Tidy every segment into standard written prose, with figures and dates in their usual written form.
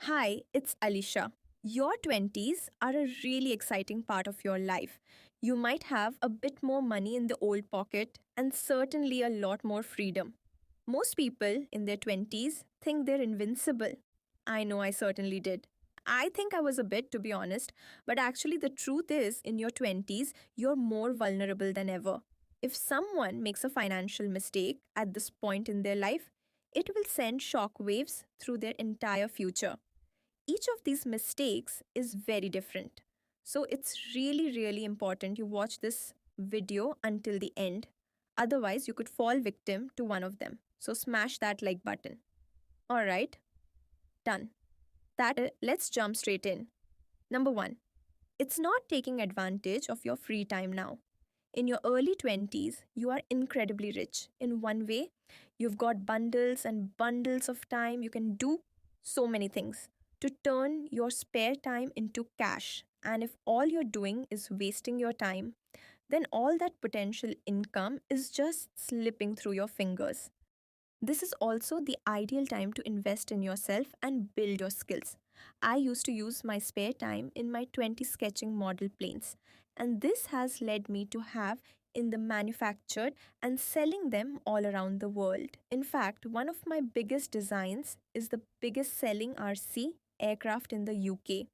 Hi, it's Alisha. Your 20s are a really exciting part of your life. You might have a bit more money in the old pocket and certainly a lot more freedom. Most people in their 20s think they're invincible. I know I certainly did. I think I was a bit, to be honest, but actually, the truth is, in your 20s, you're more vulnerable than ever. If someone makes a financial mistake at this point in their life, it will send shockwaves through their entire future. Each of these mistakes is very different. So it's really important you watch this video until the end. Otherwise, you could fall victim to one of them. So smash that like button. All right, done. Let's jump straight in. Number 1, it's not taking advantage of your free time now. In your early 20s, you are incredibly rich. In one way, you've got bundles and bundles of time. You can do so many things to turn your spare time into cash. And if all you're doing is wasting your time, then all that potential income is just slipping through your fingers. This is also the ideal time to invest in yourself and build your skills. I used to use my spare time in my 20 sketching model planes, and this has led me to have in the manufactured and selling them all around the world. In fact, one of my biggest designs is the biggest selling RC aircraft in the UK.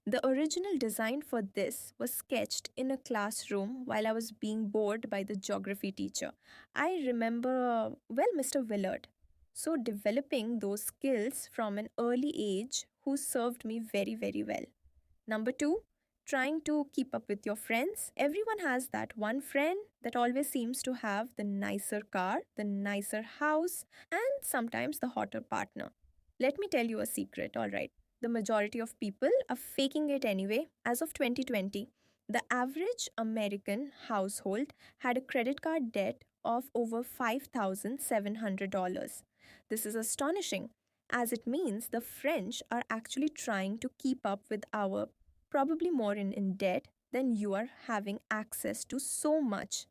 The original design for this was sketched in a classroom while I was being bored by the geography teacher. I remember, Mr. Willard. So, developing those skills from an early age who served me very well. Number 2, trying to keep up with your friends. Everyone has that one friend that always seems to have the nicer car, the nicer house, and sometimes the hotter partner. Let me tell you a secret, alright. The majority of people are faking it anyway. As of 2020, the average American household had a credit card debt of over $5,700. This is astonishing, as it means the French are actually trying to keep up with our probably more in debt than you are having access to so much.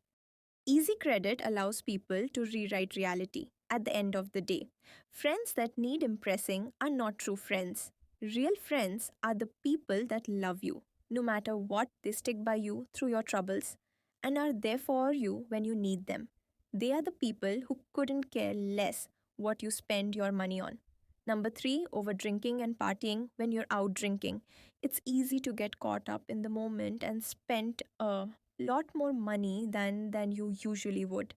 Easy credit allows people to rewrite reality at the end of the day. Friends that need impressing are not true friends. Real friends are the people that love you, no matter what, they stick by you through your troubles and are there for you when you need them. They are the people who couldn't care less what you spend your money on. Number 3, over drinking and partying when you're out drinking. It's easy to get caught up in the moment and spend a lot more money than you usually would.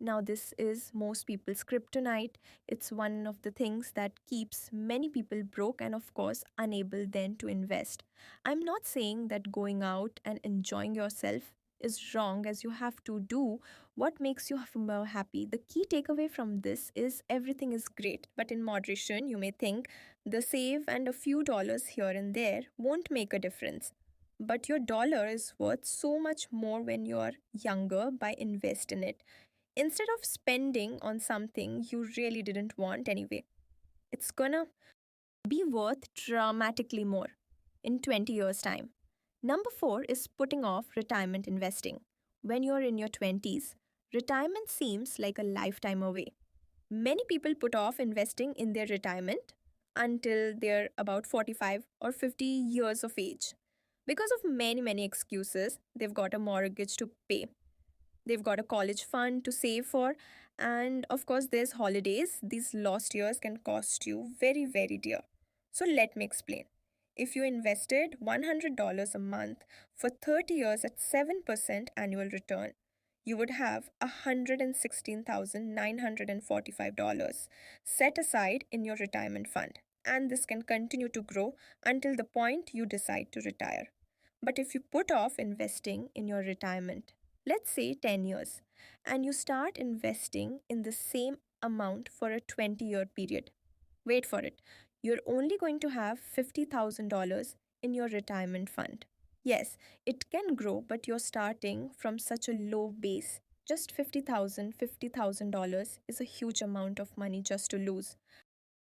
Now, this is most people's kryptonite. It's one of the things that keeps many people broke and, of course, unable then to invest. I'm not saying that going out and enjoying yourself is wrong, as you have to do what makes you happy. The key takeaway from this is everything is great, but in moderation. You may think the save and a few dollars here and there won't make a difference. But your dollar is worth so much more when you're younger by invest in it instead of spending on something you really didn't want anyway. It's gonna be worth dramatically more in 20 years' time. Number 4 is putting off retirement investing. When you're in your 20s, retirement seems like a lifetime away. Many people put off investing in their retirement until they're about 45 or 50 years of age. Because of many excuses, they've got a mortgage to pay, they've got a college fund to save for, and of course, there's holidays. These lost years can cost you very dear. So, let me explain. If you invested $100 a month for 30 years at 7% annual return, you would have $116,945 set aside in your retirement fund. And this can continue to grow until the point you decide to retire. But if you put off investing in your retirement, let's say 10 years, and you start investing in the same amount for a 20-year period, wait for it, you're only going to have $50,000 in your retirement fund. Yes, it can grow, but you're starting from such a low base. Just $50,000 is a huge amount of money just to lose.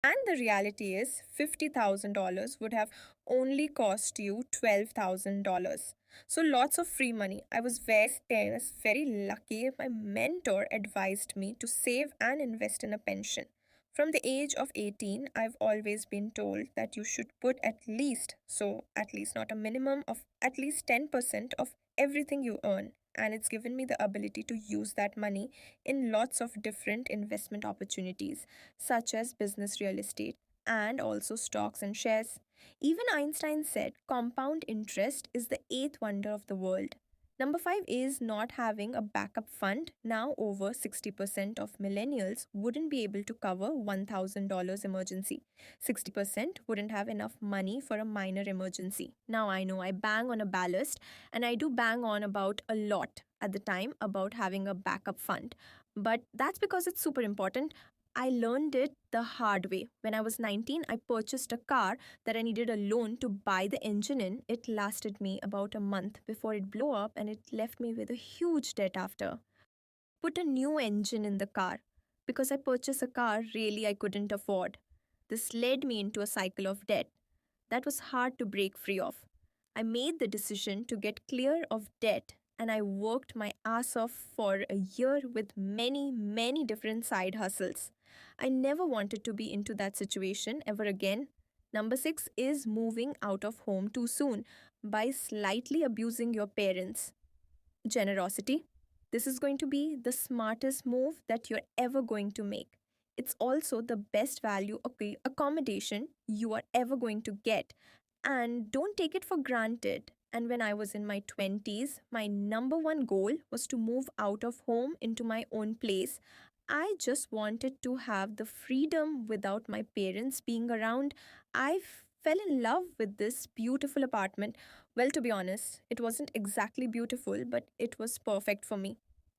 And the reality is, $50,000 would have only cost you $12,000. So lots of free money. I was very lucky. My mentor advised me to save and invest in a pension. From the age of 18, I've always been told that you should put at least not a minimum of at least 10% of everything you earn. And it's given me the ability to use that money in lots of different investment opportunities, such as business real estate and also stocks and shares. Even Einstein said compound interest is the eighth wonder of the world. Number five is not having a backup fund. Now, over 60% of millennials wouldn't be able to cover $1,000 emergency. 60% wouldn't have enough money for a minor emergency. Now, I know I bang on a ballast, and I do bang on about a lot at the time about having a backup fund. But that's because it's super important. I learned it the hard way. When I was 19, I purchased a car that I needed a loan to buy the engine in. It lasted me about a month before it blew up and it left me with a huge debt after. Put a new engine in the car because I purchased a car really I couldn't afford. This led me into a cycle of debt that was hard to break free of. I made the decision to get clear of debt and I worked my ass off for a year with many, many different side hustles. I never wanted to be into that situation ever again. Number six is moving out of home too soon by slightly abusing your parents. Generosity. This is going to be the smartest move that you're ever going to make. It's also the best value accommodation you are ever going to get. And don't take it for granted. And when I was in my 20s, my number one goal was to move out of home into my own place. I just wanted to have the freedom without my parents being around. I fell in love with this beautiful apartment. Well, to be honest, it wasn't exactly beautiful, but it was perfect for me.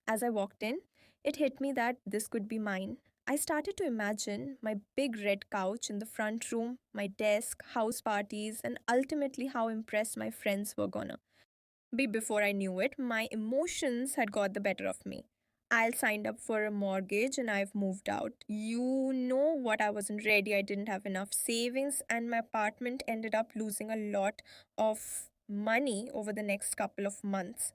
As I walked in, it hit me that this could be mine. I started to imagine my big red couch in the front room, my desk, house parties, and ultimately how impressed my friends were gonna be. Before I knew it, my emotions had got the better of me. I signed up for a mortgage and I've moved out. You know what? I wasn't ready. I didn't have enough savings, and my apartment ended up losing a lot of money over the next couple of months.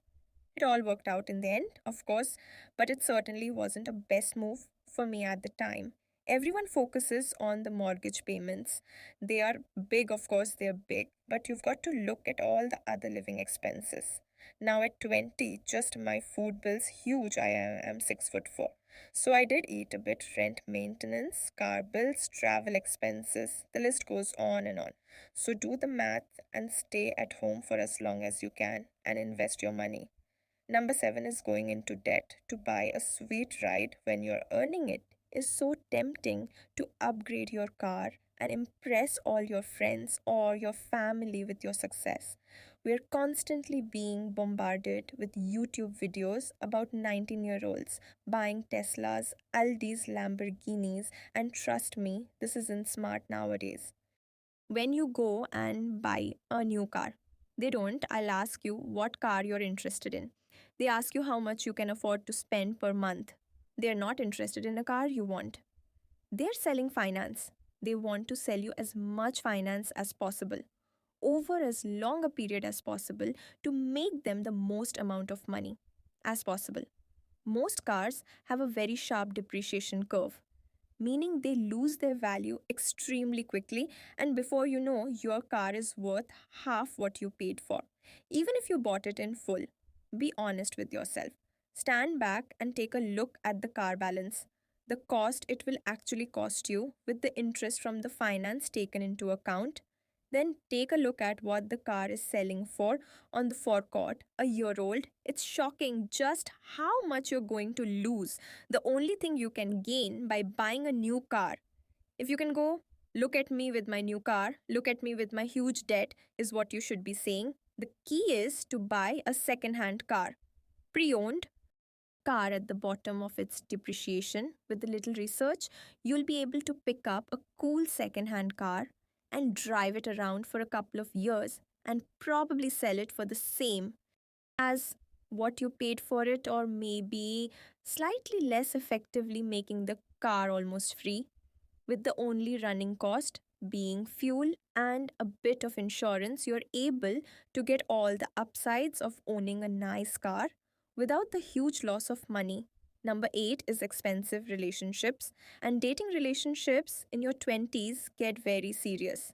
It all worked out in the end, of course, but it certainly wasn't a best move for me at the time. Everyone focuses on the mortgage payments. They are big, of course, they're big, but you've got to look at all the other living expenses. Now at 20, just my food bill's huge. I am 6 foot 4. So I did eat a bit, rent, maintenance, car bills, travel expenses. The list goes on and on. So do the math and stay at home for as long as you can and invest your money. Number seven is going into debt to buy a sweet ride when you're earning it is so tempting to upgrade your car and impress all your friends or your family with your success. We're constantly being bombarded with YouTube videos about 19-year-olds buying Teslas, Aldi's, Lamborghinis, and trust me, this isn't smart nowadays. When you go and buy a new car, they don't. I'll ask you what car you're interested in. They ask you how much you can afford to spend per month. They're not interested in a car you want. They're selling finance. They want to sell you as much finance as possible over as long a period as possible to make them the most amount of money as possible. Most cars have a very sharp depreciation curve, meaning they lose their value extremely quickly, and before you know, your car is worth half what you paid for. Even if you bought it in full, be honest with yourself. Stand back and take a look at the car balance. The cost it will actually cost you with the interest from the finance taken into account. Then take a look at what the car is selling for on the forecourt, a year old. It's shocking just how much you're going to lose. The only thing you can gain by buying a new car, if you can go, look at me with my new car, look at me with my huge debt, is what you should be saying. The key is to buy a second hand car, pre owned car at the bottom of its depreciation. With a little research, you'll be able to pick up a cool second hand car and drive it around for a couple of years and probably sell it for the same as what you paid for it, or maybe slightly less, effectively making the car almost free, with the only running cost being fuel and a bit of insurance. You're able to get all the upsides of owning a nice car without the huge loss of money. Number 8 is expensive relationships. And dating relationships in your 20s get very serious.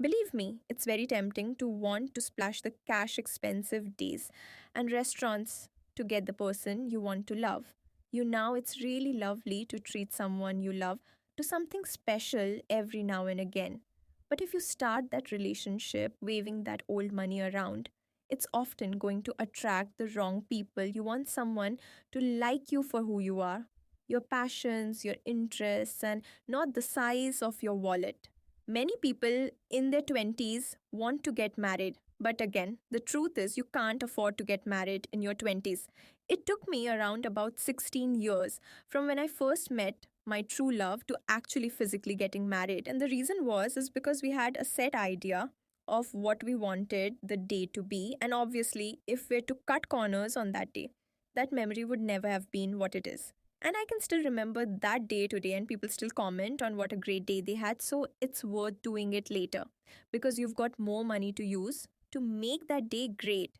Believe me, it's very tempting to want to splash the cash expensive days and restaurants to get the person you want to love. It's really lovely to treat someone you love to something special every now and again. But if you start that relationship waving that old money around, it's often going to attract the wrong people. You want someone to like you for who you are, your passions, your interests, and not the size of your wallet. Many people in their 20s want to get married, but again, the truth is you can't afford to get married in your 20s. It took me around about 16 years from when I first met my true love to actually physically getting married. And the reason was is because we had a set idea of what we wanted the day to be, and obviously if we're to cut corners on that day, that memory would never have been what it is. And I can still remember that day today, and people still comment on what a great day they had. So it's worth doing it later because you've got more money to use to make that day great.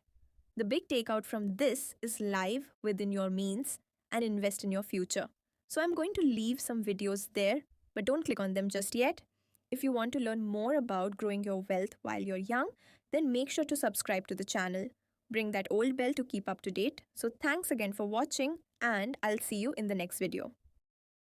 The big takeout from this is live within your means and invest in your future. So I'm going to leave some videos there, but don't click on them just yet. If you want to learn more about growing your wealth while you're young, then make sure to subscribe to the channel. Bring that old bell to keep up to date. So thanks again for watching, and I'll see you in the next video.